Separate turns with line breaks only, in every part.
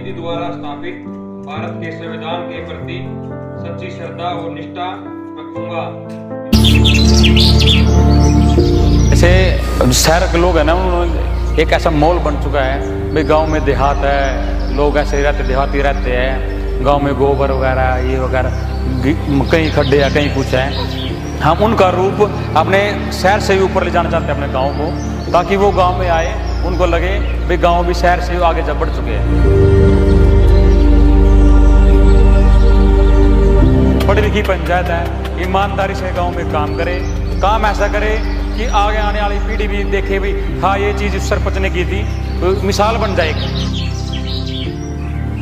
मोदी द्वारा स्थापित भारत के संविधान के प्रति सच्ची श्रद्धा और निष्ठा रखूंगा।
ऐसे शहर के लोग हैं ना, उन्होंने एक ऐसा माहौल बन चुका है भाई, गांव में देहात है, लोग ऐसे रहते, देहाती रहते हैं, गांव में गोबर वगैरह ये वगैरह, कहीं खड्डे या कहीं कुछ है। हम उनका रूप अपने शहर से भी ऊपर ले जाना चाहते हैं अपने गांव को, ताकि वो गांव में आए, उनको लगे भाई गांव भी शहर से आगे बढ़ चुके हैं। पढ़ी लिखी पंचायत है, ईमानदारी से गांव में काम करे, काम ऐसा करे कि आगे आने वाली पीढ़ी भी देखे भी हाँ ये चीज उस सरपंच ने की थी, तो मिसाल बन जाएगी।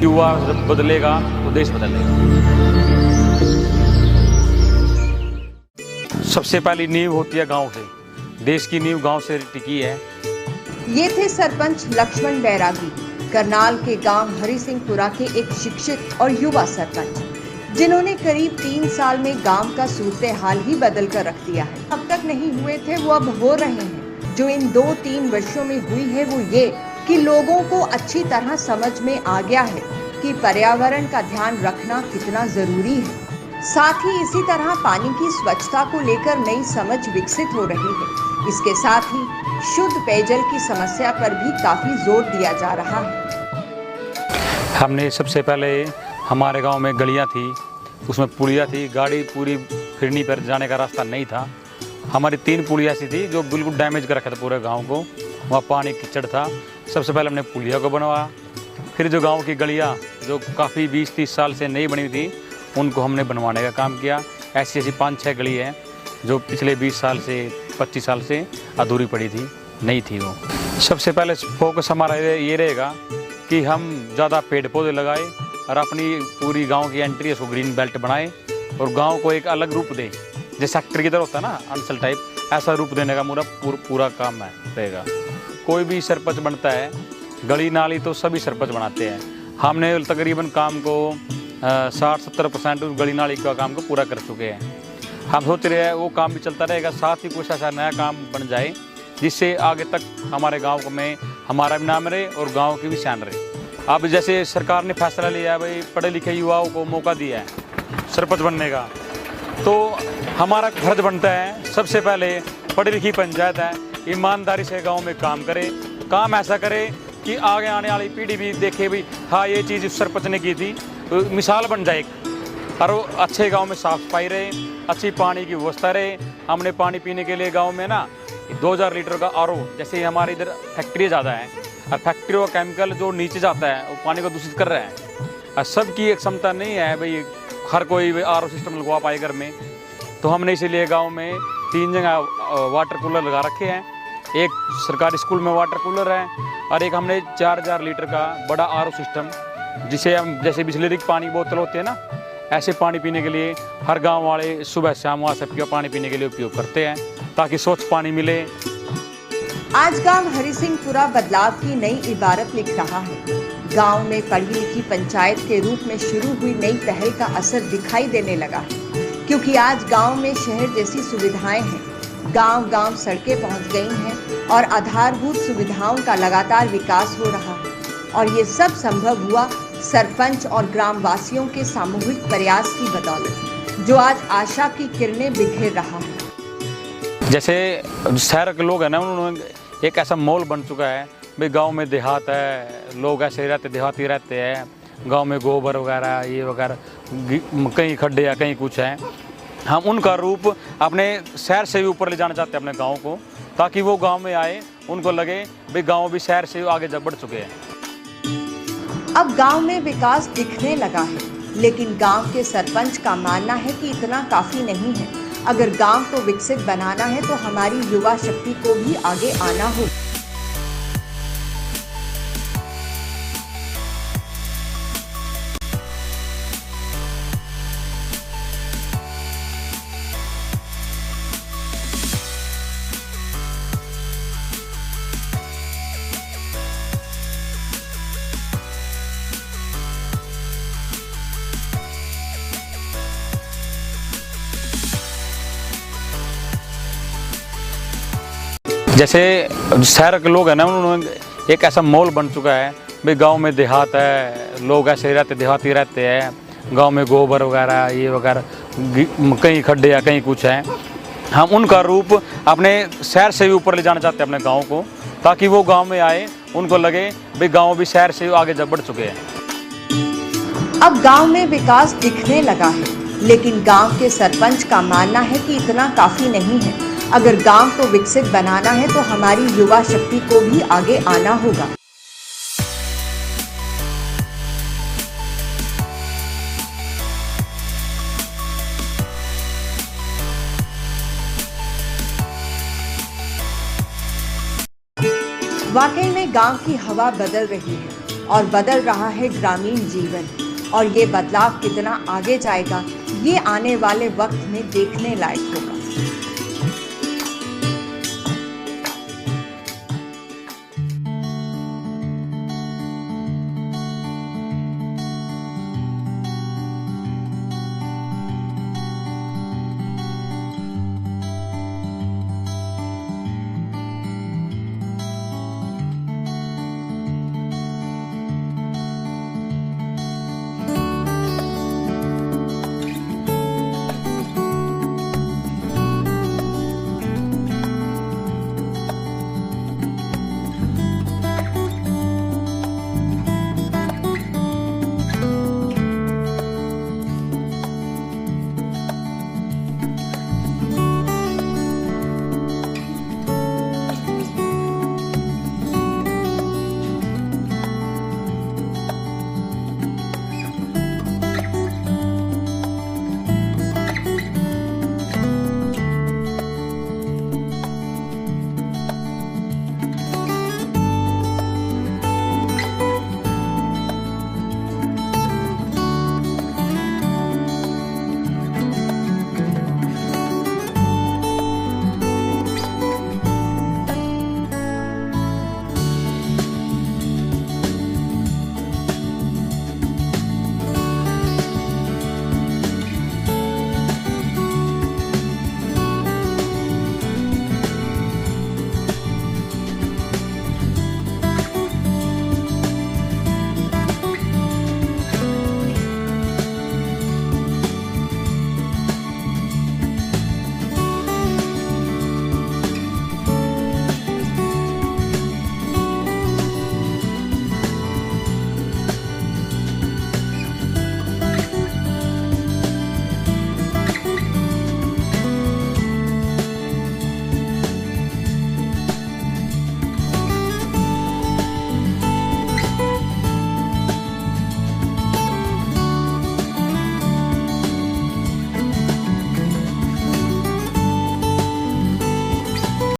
युवा जब बदलेगा तो देश बदलेगा। सबसे पहली नींव होती है गांव से, देश की नींव गांव से टिकी है।
ये थे सरपंच लक्ष्मण बैरागी, करनाल के गांव हरिसिंहपुरा के एक शिक्षित और युवा सरपंच, जिन्होंने करीब 3 साल में गांव का सूरत हाल ही बदल कर रख दिया है। अब तक नहीं हुए थे वो अब हो रहे हैं। जो इन 2-3 वर्षों में हुई है वो ये कि लोगों को अच्छी तरह समझ में आ गया है कि पर्यावरण का ध्यान रखना कितना जरूरी है। साथ ही इसी तरह पानी की स्वच्छता को लेकर नई समझ विकसित हो रही है। इसके साथ ही शुद्ध पेयजल की समस्या पर भी काफी जोर दिया जा रहा है।
हमने सबसे पहले हमारे गांव में गलियां थी, उसमें पुलिया थी, गाड़ी पूरी फिरनी पर जाने का रास्ता नहीं था। हमारी 3 पुलिया ऐसी थी जो बिल्कुल डैमेज कर रखा था पूरे गांव को, वहाँ पानी कीचड़ था। सबसे पहले हमने पुलिया को बनवाया, फिर जो गांव की गलियां जो काफ़ी 20-30 साल से नहीं बनी थी उनको हमने बनवाने का काम किया। ऐसी 5-6 गली हैं जो पिछले 20 साल से 25 साल से अधूरी पड़ी थी, नहीं थी वो। सबसे पहले फोकस हमारा ये रहेगा कि हम ज़्यादा पेड़ पौधे लगाए और अपनी पूरी गांव की एंट्री उसको ग्रीन बेल्ट बनाए और गांव को एक अलग रूप दें, जैसे सेक्टर की तरह होता है ना अंचल टाइप, ऐसा रूप देने का पूरा काम है रहेगा। कोई भी सरपंच बनता है, गली नाली तो सभी सरपंच बनाते हैं। हमने तकरीबन काम को 60-70% उस गली नाली का काम को पूरा कर चुके हैं। हम सोच रहे हैं वो काम भी चलता रहेगा, साथ ही कुछ ऐसा नया काम बन जाए जिससे आगे तक हमारे गाँव में हमारा भी नाम रहे और गाँव की भी शान रहे। अब जैसे सरकार ने फैसला लिया है भाई पढ़े लिखे युवाओं को मौका दिया है सरपंच बनने का, तो हमारा फर्ज बनता है सबसे पहले पढ़ी लिखी पंचायत है, ईमानदारी से गांव में काम करे, काम ऐसा करे कि आगे आने वाली पीढ़ी भी देखे भी हाँ ये चीज़ उस सरपंच ने की थी, तो मिसाल बन जाएगी। और अच्छे गाँव में साफ सफाई रहे, अच्छी पानी की व्यवस्था रहे। हमने पानी पीने के लिए गाँव में ना 2000 लीटर का RO, जैसे हमारे इधर फैक्ट्री ज़्यादा है और फैक्ट्री का केमिकल जो नीचे जाता है वो पानी को दूषित कर रहा है। सबकी एक क्षमता नहीं है भाई हर कोई RO सिस्टम लगवा पाए घर में, तो हमने इसीलिए गांव में 3 जगह वाटर कूलर लगा रखे हैं। एक सरकारी स्कूल में वाटर कूलर है और एक हमने 4000 लीटर का बड़ा RO सिस्टम, जिसे हम जैसे बिस्लेरी की पानी बोतल होती है ना, ऐसे पानी पीने के लिए हर गाँव वाले सुबह शाम वहाँ से पानी पीने के लिए उपयोग करते हैं ताकि स्वच्छ पानी मिले।
आज गांव हरिसिंहपुरा बदलाव की नई इबारत लिख रहा है। गांव में पढ़ी लिखी पंचायत के रूप में शुरू हुई नई पहल का असर दिखाई देने लगा है, क्योंकि आज गांव में शहर जैसी सुविधाएं हैं। गांव-गांव सड़कें पहुंच गई हैं और आधारभूत सुविधाओं का लगातार विकास हो रहा है। और ये सब संभव हुआ सरपंच और ग्रामवासियों के सामूहिक प्रयास की बदौलत, जो आज आशा की किरणें बिखेर रहा है।
जैसे शहर के लोग हैं ना, उन्होंने एक ऐसा माहौल बन चुका है भाई, गांव में देहात है, लोग ऐसे रहते, देहाती रहते हैं, गांव में गोबर वगैरह ये वगैरह, कहीं खड्डे या कहीं कुछ है। हम उनका रूप अपने शहर से भी ऊपर ले जाना चाहते हैं अपने गांव को, ताकि वो गांव में आए, उनको लगे भाई गांव भी शहर से आगे बढ़ चुके हैं।
अब गांव में विकास दिखने लगा है, लेकिन गांव के सरपंच का मानना है कि इतना काफी नहीं है। अगर गांव को विकसित बनाना है तो हमारी युवा शक्ति को भी आगे आना होगा।
जैसे शहर के लोग हैं ना, उन्होंने एक ऐसा माहौल बन चुका है भाई गांव में देहात है, लोग ऐसे रहते, देहाती रहते हैं, गांव में गोबर वगैरह ये वगैरह कहीं खड्डे या कहीं कुछ है, हम उनका रूप अपने शहर से भी ऊपर ले जाना चाहते हैं अपने गांव को, ताकि वो गांव में आए, उनको लगे भाई गांव भी शहर से आगे बढ़ चुके हैं।
अब गांव में विकास दिखने लगा है, लेकिन गांव के सरपंच का मानना है कि इतना काफी नहीं है। अगर गांव को विकसित बनाना है तो हमारी युवा शक्ति को भी आगे आना होगा। वाकई में गांव की हवा बदल रही है और बदल रहा है ग्रामीण जीवन, और ये बदलाव कितना आगे जाएगा ये आने वाले वक्त में देखने लायक होगा।